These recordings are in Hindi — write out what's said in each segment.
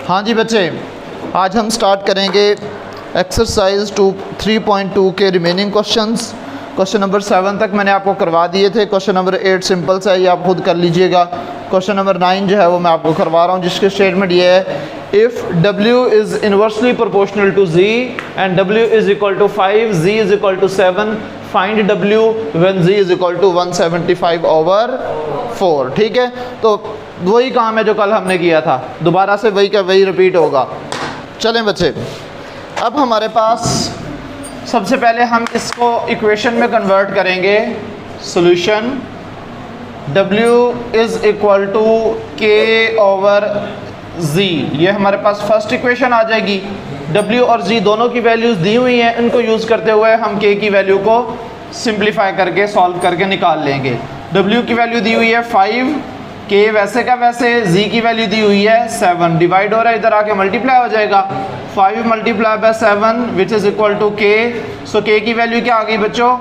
हाँ जी बच्चे, आज हम स्टार्ट करेंगे एक्सरसाइज 3.2 के रिमेनिंग क्वेश्चंस। क्वेश्चन नंबर 7 तक मैंने आपको करवा दिए थे। क्वेश्चन नंबर 8 सिंपल सा है, ये आप खुद कर लीजिएगा। क्वेश्चन नंबर 9 जो है वो मैं आपको करवा रहा हूँ, जिसके स्टेटमेंट ये है, if W is inversely proportional to Z and W is equal to 5, Z is equal to 7, find W when Z is equal to 175/4। ठीक है, तो वही काम है जो कल हमने किया था, दोबारा से वही का वही रिपीट होगा। चलें बच्चे, अब हमारे पास सबसे पहले हम इसको इक्वेशन में कन्वर्ट करेंगे। Solution W is equal to K over Z, ये हमारे पास फर्स्ट इक्वेशन आ जाएगी। W और Z दोनों की वैल्यूज़ दी हुई हैं, इनको यूज़ करते हुए हम K की वैल्यू को सिंप्लीफाई करके सॉल्व करके निकाल लेंगे। W की वैल्यू दी हुई है 5, K वैसे का वैसे, Z की वैल्यू दी हुई है 7, डिवाइड हो रहा है, इधर आके मल्टीप्लाई हो जाएगा। 5 multiply by 7 which is equal to K। So K की वैल्यू क्या आ गई बच्चों?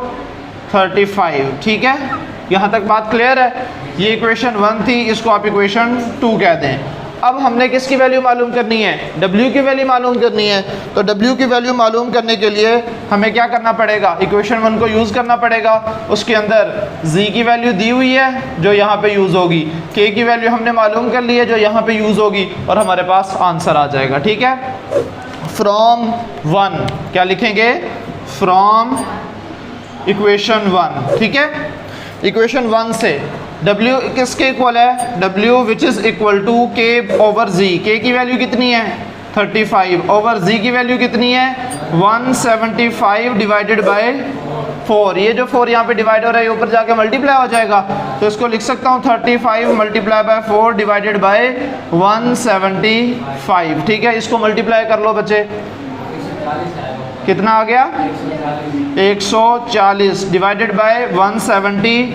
35। ठीक है, यहाँ तक बात क्लियर है। ये इक्वेशन 1 थी, इसको आप इक्वेशन 2 कह दें। अब हमने किसकी वैल्यू मालूम करनी है? W की वैल्यू मालूम करनी है। तो W की वैल्यू मालूम करने के लिए हमें क्या करना पड़ेगा? इक्वेशन 1 को यूज़ करना पड़ेगा। उसके अंदर Z की वैल्यू दी हुई है जो यहाँ पे यूज़ होगी, K की वैल्यू हमने मालूम कर ली है जो यहाँ पे यूज़ होगी, और हमारे पास आंसर आ जाएगा। ठीक है, फ्रॉम 1 क्या लिखेंगे? From equation 1। ठीक है, इक्वेशन 1 से W किसके इक्वल है? W which is equal to K over Z। K की वैल्यू कितनी है? 35 ओवर Z की वैल्यू कितनी है? 175 डिवाइडेड बाय 4। ये जो 4 यहाँ पे डिवाइड हो रहा है ऊपर जाके मल्टीप्लाई हो जाएगा, तो इसको लिख सकता हूँ 35 मल्टीप्लाई बाय 4 डिवाइडेड बाय 175। ठीक है, इसको मल्टीप्लाई कर लो बच्चे, कितना आ गया? 140 डिवाइडेड बाय 175।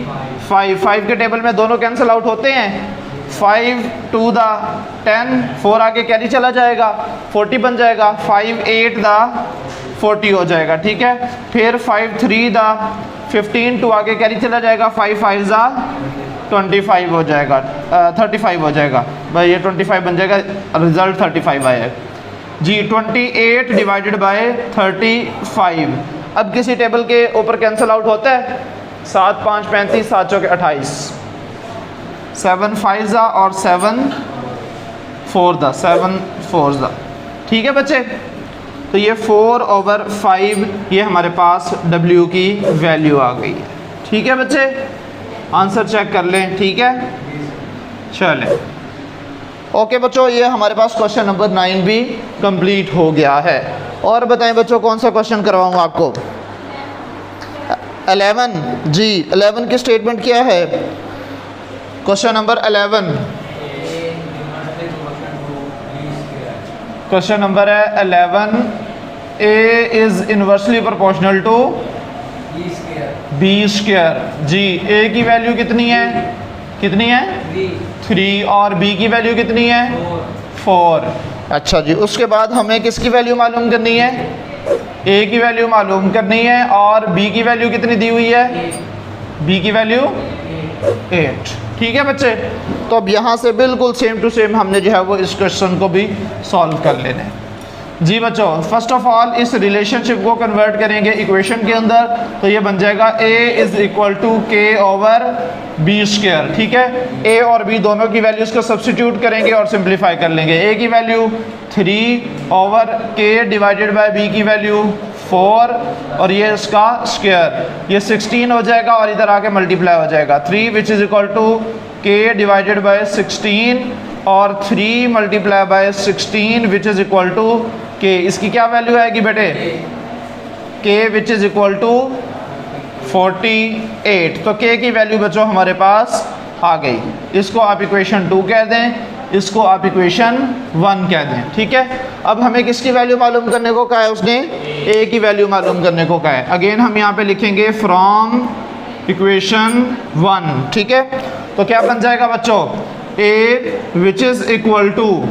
5 के टेबल में दोनों कैंसिल आउट होते हैं। 5 2 दा 10, 4 आगे कैरी चला जाएगा, 40 बन जाएगा। 5 8 दा 40 हो जाएगा। ठीक है, फिर 5 3 दा 15, 2 आगे कैरी चला जाएगा, 5 5 दा 25 हो जाएगा, 35 हो जाएगा भाई, ये 25 बन जाएगा, रिजल्ट 35 आया जी। 28 डिवाइडेड बाय 35। अब किसी टेबल के ऊपर कैंसिल आउट होता है, 7 5 35, 7 चौके 28, 7 5 दा और 7 4 दा, 7 4 दा। ठीक है बच्चे, तो ये 4 ओवर 5 ये हमारे पास W की वैल्यू आ गई है। ठीक है बच्चे, आंसर चेक कर लें। ठीक है, चलें ओके बच्चों, ये हमारे पास क्वेश्चन नंबर 9 भी कंप्लीट हो गया है। और बताएं बच्चों, कौन सा क्वेश्चन करवाऊँ आपको? 11 जी, 11 की स्टेटमेंट क्या है? क्वेश्चन नंबर 11, क्वेश्चन नंबर है 11, A is inversely proportional to B square जी। A की वैल्यू कितनी है? कितनी है? 3, और B की वैल्यू कितनी है? 4। अच्छा जी, उसके बाद हमें किसकी वैल्यू मालूम करनी है? A की वैल्यू मालूम करनी है, और B की वैल्यू कितनी दी हुई है? B की वैल्यू 8। ठीक है बच्चे, तो अब यहाँ से बिल्कुल सेम टू सेम हमने जो है वो इस क्वेश्चन को भी सॉल्व कर लेना है जी बच्चों। फर्स्ट ऑफ ऑल इस रिलेशनशिप को कन्वर्ट करेंगे इक्वेशन के अंदर, तो ये बन जाएगा A is equal to K over B square. ठीक है, A और B दोनों की वैल्यूज़ को सब्स्टिट्यूट करेंगे और सिंप्लीफाई कर लेंगे। A की value 3 over K divided by B की वैल्यू 4, और ये इसका स्क्वायर, ये 16 हो जाएगा, और इधर आके मल्टीप्लाई हो जाएगा। 3 which is equal to K divided by 16, और 3 multiply by 16 which is equal to K। इसकी क्या वैल्यू आएगी बेटे? K which is equal to 48। तो K की वैल्यू बच्चों हमारे पास आ गई। इसको आप इक्वेशन 2 कह दें, इसको आप इक्वेशन 1 कह दें। ठीक है, अब हमें किसकी वैल्यू मालूम करने को कहा है? उसने A की वैल्यू मालूम करने को कहा है। अगेन हम यहाँ पे लिखेंगे फ्रॉम इक्वेशन 1। ठीक है, तो क्या बन जाएगा बच्चों? A which is equal to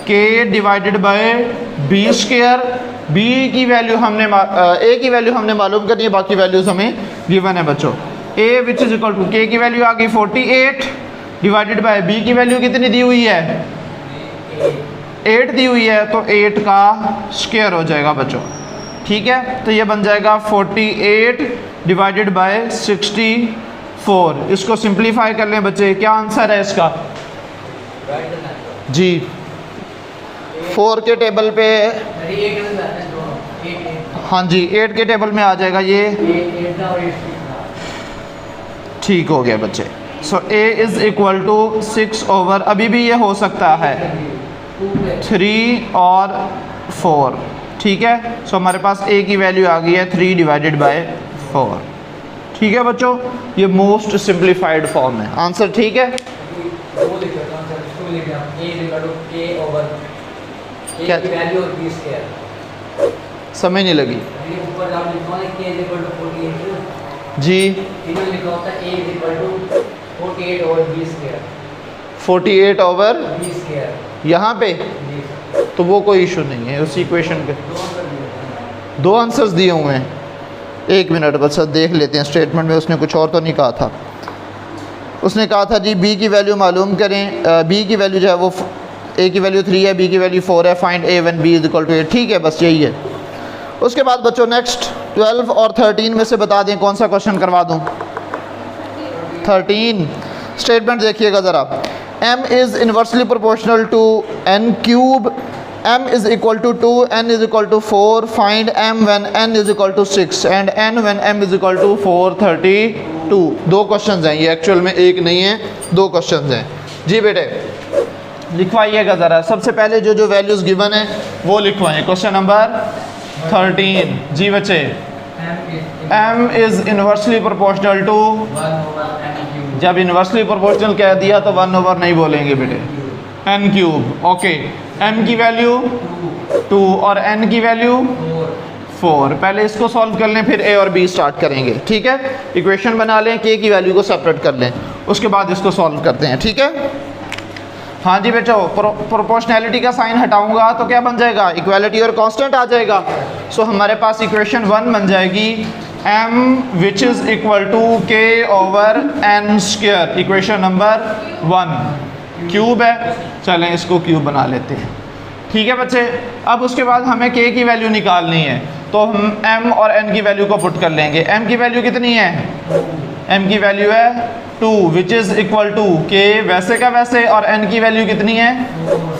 K divided by B square. B की वैल्यू हमने A की वैल्यू हमने मालूम करनी है, बाकी वैल्यूज हमें गिवन है बच्चों। A which is equal to K की वैल्यू आ गई 48 डिवाइडेड बाय B की वैल्यू कितनी दी हुई है 8 दी हुई है तो 8 का स्क्वायर हो जाएगा बच्चों, ठीक है। तो ये बन जाएगा 48 डिवाइडेड बाय 64। इसको सिंप्लीफाई कर लें बच्चे, क्या आंसर है इसका जी। 4 के टेबल पे, हाँ जी 8 के टेबल में आ जाएगा ये, ठीक हो गया बच्चे। So a is equal to 6 over, अभी भी ये हो सकता है 3 और 4, ठीक है। सो हमारे पास a की वैल्यू आ गई है 3 डिवाइडेड बाय 4, ठीक है बच्चों। ये मोस्ट सिंप्लीफाइड फॉर्म है, आंसर ठीक है। क्या समझ नहीं लगी जी। 48 ओवर यहाँ पे, तो वो कोई इशू नहीं है उस इक्वेशन पे। 2 आंसर्स दिए हुए हैं, 1 मिनट बस देख लेते हैं। स्टेटमेंट में उसने कुछ और तो नहीं कहा था, उसने कहा था जी b की वैल्यू मालूम करें, b की वैल्यू जो है वो a की वैल्यू 3 है, b की वैल्यू 4 है, find a one b is equal to a, ठीक है बस यही है। उसके बाद बच्चों नेक्स्ट 12 और 13 में से बता दें कौन सा क्वेश्चन करवा दूं। 13 स्टेटमेंट देखिएगा ज़रा, m is inversely proportional to n cube, m is equal to 2, n is equal to 4, find m when n is equal to 6 and n when m is equal to 432। 2 question हैं ये, एक्चुअल में एक नहीं है, 2 क्वेश्चन हैं जी। बेटे लिखवाइएगा ज़रा, सबसे पहले जो जो वैल्यूज़ गिवन है वो लिखवाएं। क्वेश्चन नंबर 13 जी बच्चे, m is inversely proportional to, जब इन्वर्सली प्रोपोर्शनल कह दिया तो 1 ओवर नहीं बोलेंगे बेटे, n क्यूब, ओके। m की वैल्यू 2 और n की वैल्यू 4। पहले इसको सॉल्व कर लें, फिर a और b स्टार्ट करेंगे, ठीक है। इक्वेशन बना लें, k की वैल्यू को सेपरेट कर लें, उसके बाद इसको सॉल्व करते हैं, ठीक है। हाँ जी बेटो, प्रोपोर्शनैलिटी का साइन हटाऊंगा तो क्या बन जाएगा, इक्वालिटी और कांस्टेंट आ जाएगा। सो हमारे पास इक्वेशन 1 बन जाएगी m which is equal to k over n square, equation number 1। Cube है, चलें इसको क्यूब बना लेते हैं, ठीक है बच्चे। अब उसके बाद हमें k की वैल्यू निकालनी है, तो हम m और n की वैल्यू को पुट कर लेंगे। m की वैल्यू कितनी है, m की वैल्यू है 2 which is equal to k वैसे का वैसे, और n की वैल्यू कितनी है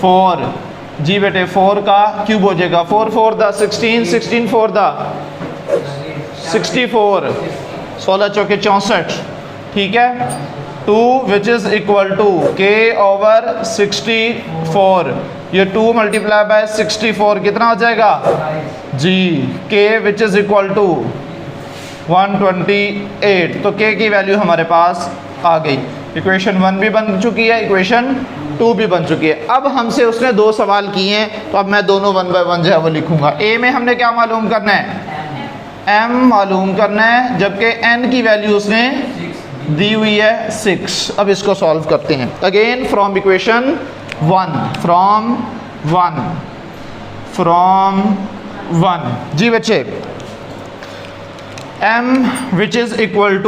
4 जी बेटे। 4 का क्यूब हो जाएगा, 4 4 द 16, 16 4 द 64, 16 चौके 64, ठीक है। 2 which is equal to k over 64, ये 2 मल्टीप्लाई बाय 64 कितना हो जाएगा जी, k which is equal to 128। तो k की वैल्यू हमारे पास आ गई। इक्वेशन 1 भी बन चुकी है, इक्वेशन 2 भी बन चुकी है। अब हमसे उसने 2 सवाल किए हैं, तो अब मैं दोनों 1 बाय 1 जो है वो लिखूंगा। a में हमने क्या मालूम करना है, m मालूम करना है, जबकि n की वैल्यू उसने दी हुई है 6। अब इसको सॉल्व करते हैं अगेन फ्रॉम इक्वेशन 1, फ्रॉम 1 जी बच्चे। m which is equal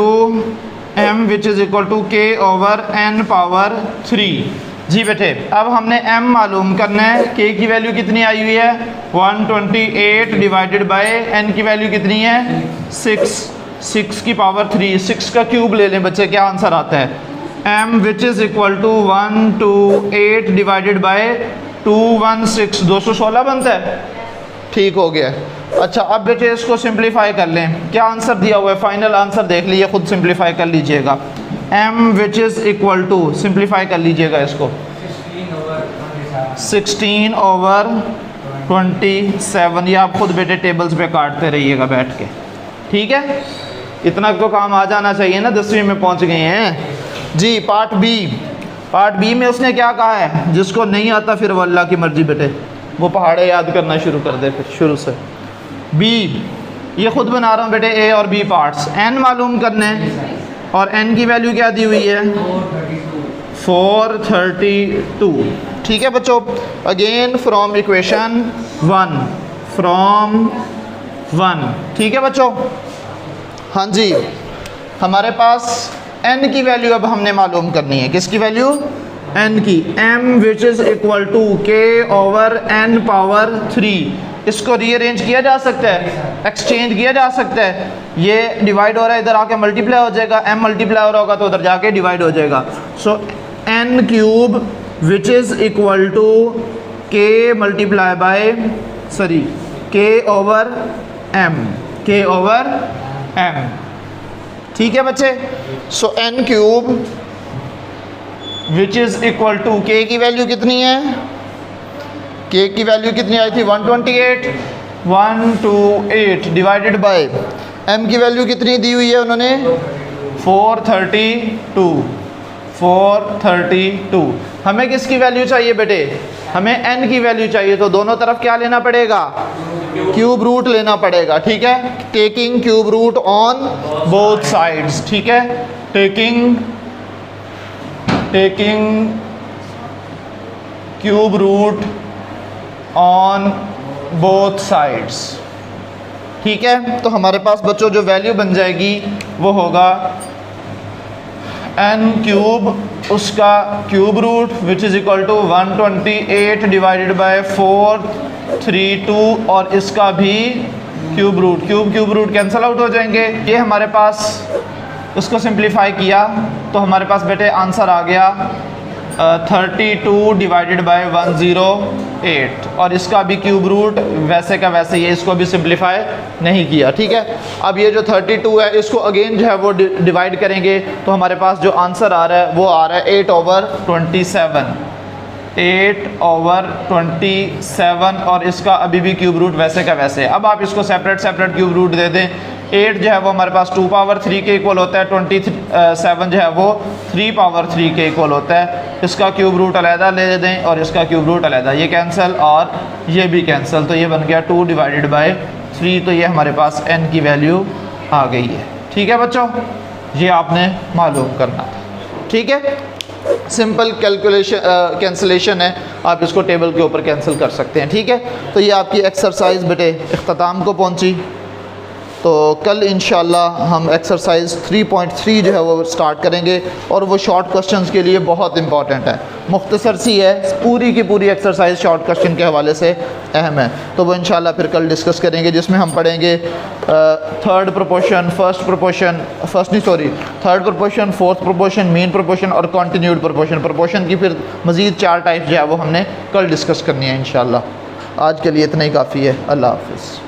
to k over n power 3 जी बेटे। अब हमने m मालूम करना है, k की वैल्यू कितनी आई हुई है 128 डिवाइडेड बाय n की वैल्यू कितनी है 6 की पावर 3, 6 का क्यूब ले लें बच्चे, क्या आंसर आता है m which is equal to 128 divided by 216, 216 बनता है, ठीक हो गया। अच्छा अब बेटे इसको सिंप्लीफाई कर लें, क्या आंसर दिया हुआ है, फाइनल आंसर देख लीजिए, खुद सिंप्लीफाई कर लीजिएगा। m which is equal to, simplify कर लीजिएगा इसको, 16 ओवर 27। ये आप खुद बेटे टेबल्स पे काटते रहिएगा बैठ के, ठीक है। इतना तो काम आ जाना चाहिए ना, 10वीं में पहुंच गए हैं जी। पार्ट बी में उसने क्या कहा है, जिसको नहीं आता फिर वो अल्लाह की मर्जी बेटे, वो पहाड़े याद करना शुरू कर दे फिर शुरू से। बी ये खुद बना रहा हूँ बेटे, ए और बी पार्ट्स। n मालूम करने और n की वैल्यू क्या दी हुई है 432, ठीक है बच्चों। अगेन फ्रॉम इक्वेशन 1, ठीक है बच्चों। हाँ जी, हमारे पास n की वैल्यू अब हमने मालूम करनी है, किसकी वैल्यू n की, m which is equal to k over n power 3। इसको रीअरेंज किया जा सकता है, एक्सचेंज किया जा सकता है। ये डिवाइड हो रहा है, इधर आके मल्टीप्लाई हो जाएगा, m मल्टीप्लाई हो रहा होगा तो उधर जाके डिवाइड हो जाएगा। So n cube which is equal to k multiply by k over m। ठीक है बच्चे। So n cube which is equal to k की वैल्यू कितनी है, k की वैल्यू कितनी आई थी 128 डिवाइडेड बाय m की वैल्यू कितनी दी हुई है उन्होंने 432। हमें किसकी वैल्यू चाहिए बेटे, हमें n की वैल्यू चाहिए, तो दोनों तरफ क्या लेना पड़ेगा, क्यूब रूट लेना पड़ेगा। ठीक है, taking cube root on both sides. ठीक है, taking cube root on both sides. ठीक है, तो हमारे पास बच्चों जो वैल्यू बन जाएगी वो होगा n क्यूब, उसका cube root which is equal to 128 divided by 432 और इसका भी cube root. Cube root cancel out हो जाएंगे। ये हमारे पास, उसको सिंप्लीफाई किया तो हमारे पास बेटे आंसर आ गया 32 डिवाइडेड बाय 108 और इसका भी क्यूब रूट वैसे का वैसे ही है, इसको भी सिंप्लीफाई नहीं किया। ठीक है, अब ये जो 32 है इसको अगेन जो है वो डिवाइड करेंगे तो हमारे पास जो आंसर आ रहा है वो आ रहा है 8/27 और इसका अभी भी क्यूब रूट वैसे का वैसे। अब आप इसको सेपरेट क्यूब रूट दे दें। 8 जो है वो हमारे पास 2/3 के इक्वल होता है, 27 जो है वो 3/3 के इक्वल होता है। इसका क्यूब रूट अलहदा ले दें और इसका क्यूब रूट अलहदा, ये कैंसिल और ये भी कैंसिल, तो ये बन गया 2 डिवाइडेड बाय 3। तो ये हमारे पास n की वैल्यू आ गई है। ठीक है बच्चों, ये आपने मालूम करना था। ठीक है, सिंपल कैंसिलेशन है, आप इसको टेबल के ऊपर कैंसिल कर सकते हैं। ठीक है, तो ये आपकी एक्सरसाइज बेटे इख्तिताम को पहुंची। तो कल इंशाल्लाह हम एक्सरसाइज 3.3 जो है वो स्टार्ट करेंगे और वो शॉर्ट क्वेश्चंस के लिए बहुत इंपॉर्टेंट है, मुख्तसर सी है, पूरी की पूरी एक्सरसाइज शॉर्ट क्वेश्चन के हवाले से अहम है। तो वो इंशाल्लाह फिर कल डिस्कस करेंगे, जिसमें हम पढ़ेंगे third proportion, fourth proportion, mean proportion और कॉन्टिन्यूड प्रोपोर्शन की फिर मज़ीद 4 टाइप जो है वो हमने कल डिस्कस करनी है इंशाल्लाह। आज के लिए इतना ही काफ़ी है। अल्लाह हाफ़िज़।